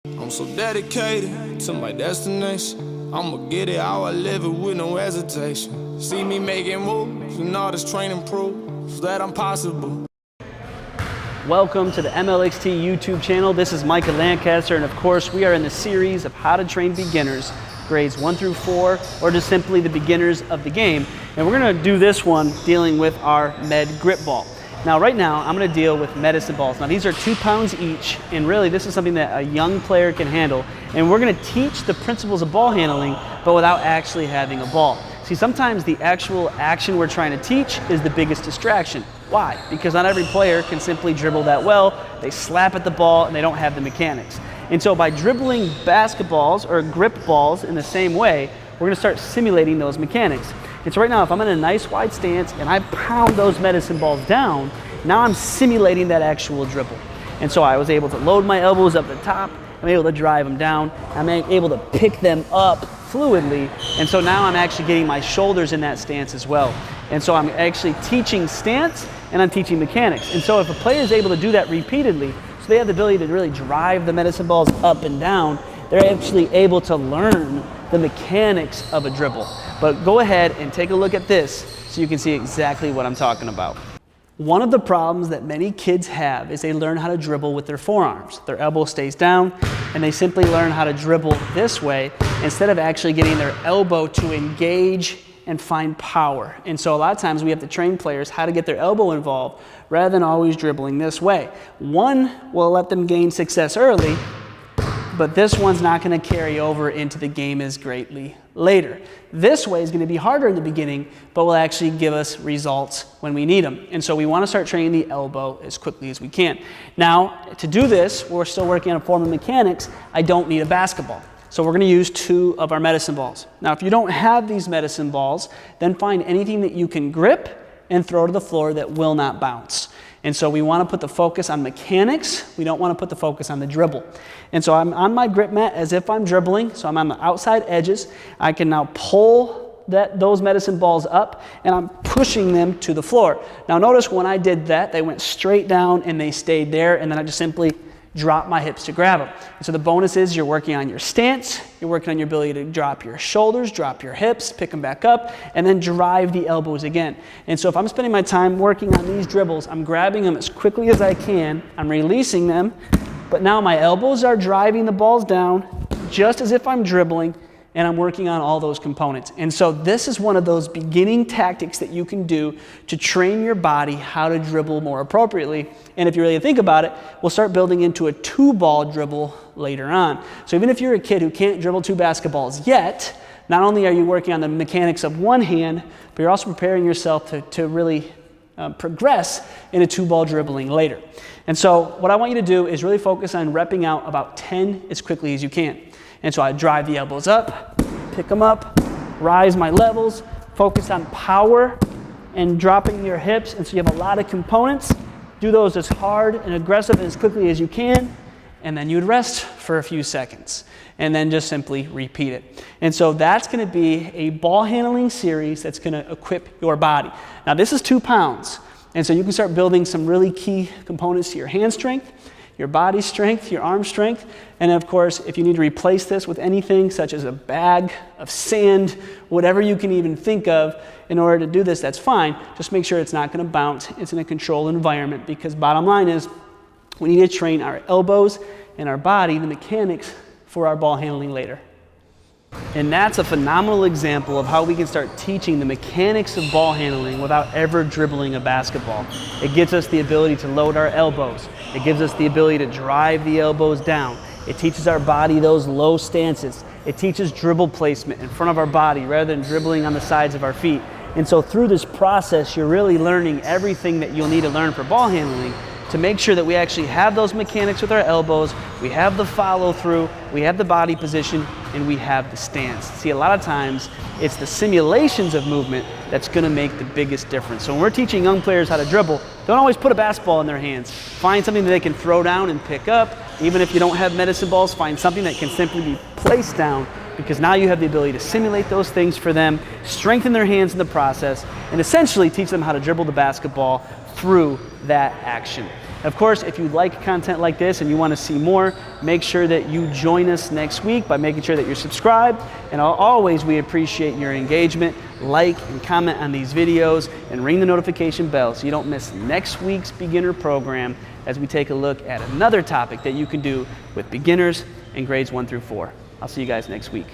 I'm so dedicated to my destination. I'ma get it how I live it with no hesitation. See me making moves and all this training proves that I'm possible. Welcome to the MLXT YouTube channel. This is Micah Lancaster, and of course we are in the series of how to train beginners, grades 1 through 4, or just simply the beginners of the game. And we're gonna do this one dealing with our med grip ball. Now right now I'm gonna deal with medicine balls. Now these are 2 pounds each, and really this is something that a young player can handle. And we're gonna teach the principles of ball handling, but without actually having a ball. See, sometimes the actual action we're trying to teach is the biggest distraction. Why? Because not every player can simply dribble that well. They slap at the ball and they don't have the mechanics. And so by dribbling basketballs or grip balls in the same way, we're gonna start simulating those mechanics. And so right now, if I'm in a nice wide stance and I pound those medicine balls down, now I'm simulating that actual dribble. And so I was able to load my elbows up the top, I'm able to drive them down, I'm able to pick them up fluidly, and so now I'm actually getting my shoulders in that stance as well. And so I'm actually teaching stance and I'm teaching mechanics. And so if a player is able to do that repeatedly, so they have the ability to really drive the medicine balls up and down, they're actually able to learn the mechanics of a dribble. But go ahead and take a look at this so you can see exactly what I'm talking about. One of the problems that many kids have is they learn how to dribble with their forearms. Their elbow stays down and they simply learn how to dribble this way instead of actually getting their elbow to engage and find power. And so a lot of times we have to train players how to get their elbow involved rather than always dribbling this way. One will let them gain success early, but this one's not going to carry over into the game as greatly later. This way is going to be harder in the beginning, but will actually give us results when we need them. And so we want to start training the elbow as quickly as we can. Now, to do this, we're still working on a form of mechanics. I don't need a basketball. So we're going to use 2 of our medicine balls. Now, if you don't have these medicine balls, then find anything that you can grip and throw to the floor that will not bounce. And so we want to put the focus on mechanics. We don't want to put the focus on the dribble. And so I'm on my grip mat as if I'm dribbling. So I'm on the outside edges. I can now pull those medicine balls up and I'm pushing them to the floor. Now notice when I did that, they went straight down and they stayed there, and then I just simply drop my hips to grab them. And so the bonus is you're working on your stance, you're working on your ability to drop your shoulders, drop your hips, pick them back up, and then drive the elbows again. And so if I'm spending my time working on these dribbles, I'm grabbing them as quickly as I can, I'm releasing them, but now my elbows are driving the balls down just as if I'm dribbling, and I'm working on all those components. And so this is one of those beginning tactics that you can do to train your body how to dribble more appropriately. And if you really think about it, we'll start building into a 2-ball dribble later on. So even if you're a kid who can't dribble 2 basketballs yet, not only are you working on the mechanics of one hand, but you're also preparing yourself to really progress into 2-ball dribbling later. And so what I want you to do is really focus on repping out about 10 as quickly as you can. And so I drive the elbows up, pick them up, rise my levels, focus on power and dropping your hips. And so you have a lot of components. Do those as hard and aggressive and as quickly as you can. And then you'd rest for a few seconds and then just simply repeat it. And so that's going to be a ball handling series that's going to equip your body. Now this is 2 pounds. And so you can start building some really key components to your hand strength, your body strength, your arm strength, and of course, if you need to replace this with anything such as a bag of sand, whatever you can even think of in order to do this, that's fine. Just make sure it's not going to bounce. It's in a controlled environment, because bottom line is we need to train our elbows and our body, the mechanics for our ball handling later. And that's a phenomenal example of how we can start teaching the mechanics of ball handling without ever dribbling a basketball. It gives us the ability to load our elbows. It gives us the ability to drive the elbows down. It teaches our body those low stances. It teaches dribble placement in front of our body rather than dribbling on the sides of our feet. And so through this process, you're really learning everything that you'll need to learn for ball handling to make sure that we actually have those mechanics with our elbows, we have the follow through, we have the body position, and we have the stance. See, a lot of times it's the simulations of movement that's going to make the biggest difference. So when we're teaching young players how to dribble, don't always put a basketball in their hands. Find something that they can throw down and pick up. Even if you don't have medicine balls, find something that can simply be placed down, because now you have the ability to simulate those things for them, strengthen their hands in the process, and essentially teach them how to dribble the basketball through that action. Of course, if you like content like this and you want to see more, make sure that you join us next week by making sure that you're subscribed. And always, we appreciate your engagement. Like and comment on these videos and ring the notification bell so you don't miss next week's beginner program as we take a look at another topic that you can do with beginners in grades 1 through 4. I'll see you guys next week.